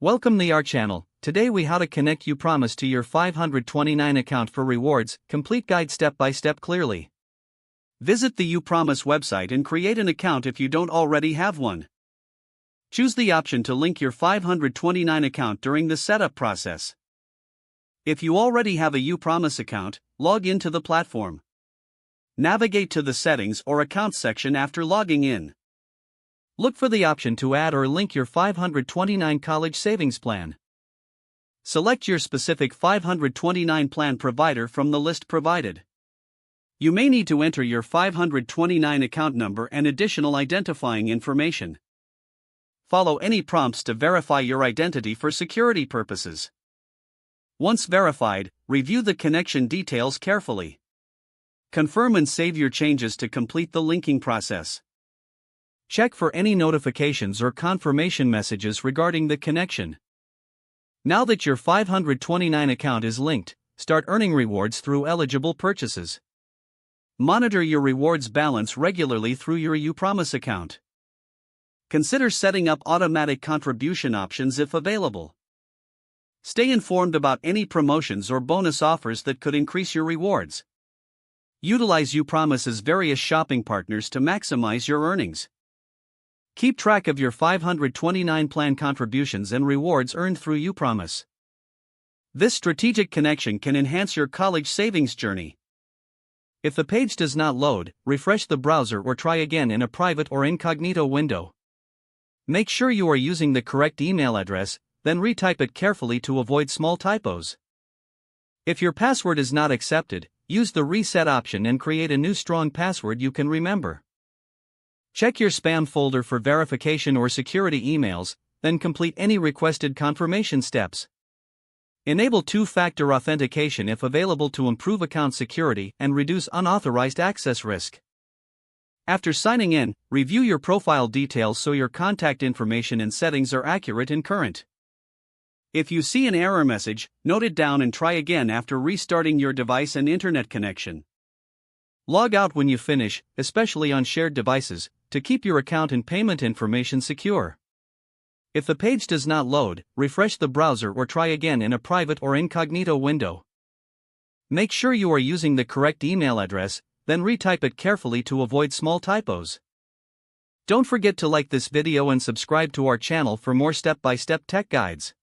Welcome to our channel. Today we how to connect Upromise to your 529 account for rewards, complete guide step by step clearly. Visit the Upromise website and create an account if you don't already have one. Choose the option to link your 529 account during the setup process. If you already have a Upromise account, log into the platform. Navigate to the settings or accounts section after logging in. Look for the option to add or link your 529 college savings plan. Select your specific 529 plan provider from the list provided. You may need to enter your 529 account number and additional identifying information. Follow any prompts to verify your identity for security purposes. Once verified, review the connection details carefully. Confirm and save your changes to complete the linking process. Check for any notifications or confirmation messages regarding the connection. Now that your 529 account is linked, start earning rewards through eligible purchases. Monitor your rewards balance regularly through your Upromise account. Consider setting up automatic contribution options if available. Stay informed about any promotions or bonus offers that could increase your rewards. Utilize Upromise's various shopping partners to maximize your earnings. Keep track of your 529 plan contributions and rewards earned through Upromise. This strategic connection can enhance your college savings journey. If the page does not load, refresh the browser or try again in a private or incognito window. Make sure you are using the correct email address, then retype it carefully to avoid small typos. If your password is not accepted, use the reset option and create a new strong password you can remember. Check your spam folder for verification or security emails, then complete any requested confirmation steps. Enable two-factor authentication if available to improve account security and reduce unauthorized access risk. After signing in, review your profile details so your contact information and settings are accurate and current. If you see an error message, note it down and try again after restarting your device and internet connection. Log out when you finish, especially on shared devices, to keep your account and payment information secure. If the page does not load, refresh the browser or try again in a private or incognito window. Make sure you are using the correct email address, then retype it carefully to avoid small typos. Don't forget to like this video and subscribe to our channel for more step-by-step tech guides.